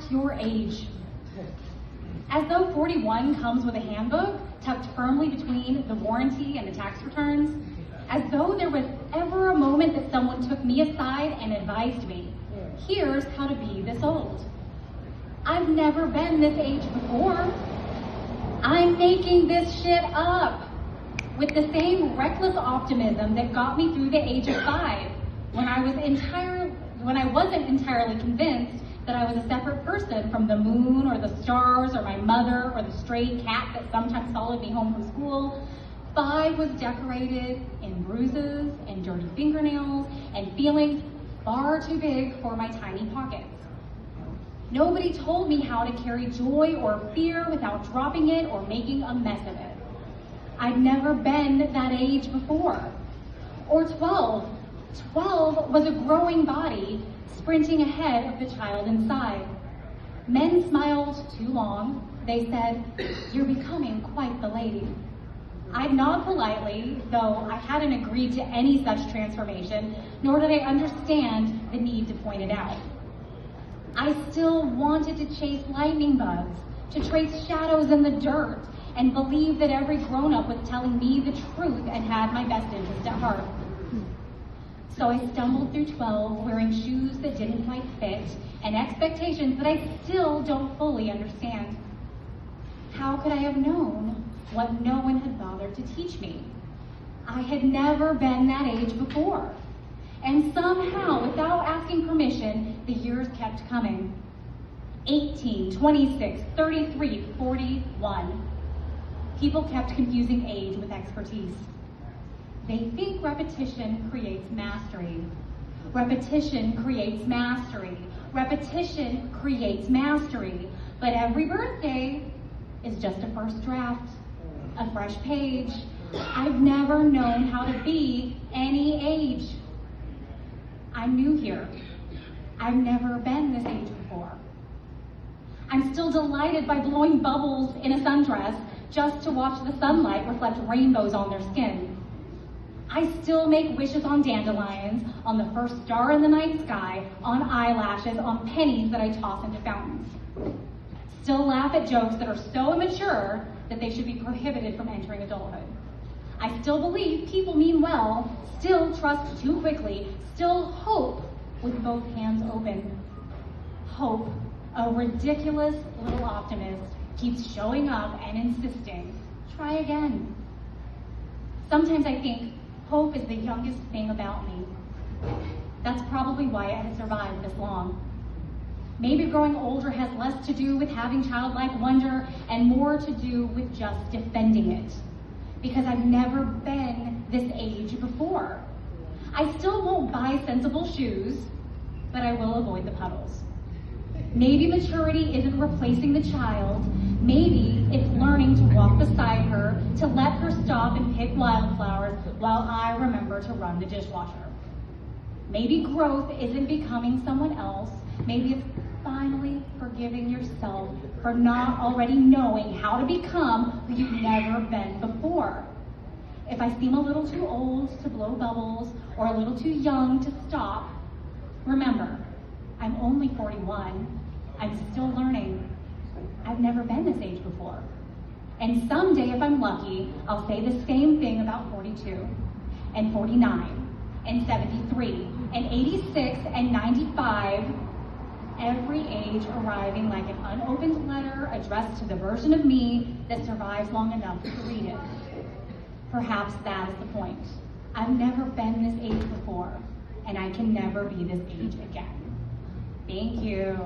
act your age. As though 41 comes with a handbook tucked firmly between the warranty and the tax returns, as though there was ever a moment that someone took me aside and advised me, here's how to be this old. I've never been this age before. I'm making this shit up with the same reckless optimism that got me through the age of 5 when I wasn't entirely convinced that I was a separate person from the moon or the stars or my mother or the stray cat that sometimes followed me home from school. 5 was decorated in bruises and dirty fingernails and feelings far too big for my tiny pockets. Nobody told me how to carry joy or fear without dropping it or making a mess of it. I'd never been that age before. Or 12. 12 was a growing body sprinting ahead of the child inside. Men smiled too long. They said, "You're becoming quite the lady." I'd nod politely, though I hadn't agreed to any such transformation, nor did I understand the need to point it out. I still wanted to chase lightning bugs, to trace shadows in the dirt, and believe that every grown-up was telling me the truth and had my best interest at heart. So I stumbled through 12 wearing shoes that didn't quite fit and expectations that I still don't fully understand. How could I have known what no one had bothered to teach me? I had never been that age before. And somehow, without asking permission, the years kept coming. 18, 26, 33, 41. People kept confusing age with expertise. They think repetition creates mastery. Repetition creates mastery. Repetition creates mastery. But every birthday is just a first draft, a fresh page. I've never known how to be any age. I'm new here. I've never been this age before. I'm still delighted by blowing bubbles in a sundress just to watch the sunlight reflect rainbows on their skin. I still make wishes on dandelions, on the first star in the night sky, on eyelashes, on pennies that I toss into fountains. Still laugh at jokes that are so immature that they should be prohibited from entering adulthood. I still believe people mean well, still trust too quickly, still hope with both hands open. Hope, a ridiculous little optimist, keeps showing up and insisting, try again. Sometimes I think hope is the youngest thing about me. That's probably why it has survived this long. Maybe growing older has less to do with having childlike wonder and more to do with just defending it. Because I've never been this age before. I still won't buy sensible shoes, but I will avoid the puddles. Maybe maturity isn't replacing the child. Maybe it's learning to walk beside her, to let her stop and pick wildflowers while I remember to run the dishwasher. Maybe growth isn't becoming someone else. Maybe it's finally forgiving yourself for not already knowing how to become who you've never been before. If I seem a little too old to blow bubbles or a little too young to stop, remember, I'm only 41. I'm still learning. I've never been this age before. And someday, if I'm lucky, I'll say the same thing about 42, and 49, and 73, and 86, and 95, every age arriving like an unopened letter addressed to the version of me that survives long enough to read it. Perhaps that is the point. I've never been this age before, and I can never be this age again. Thank you.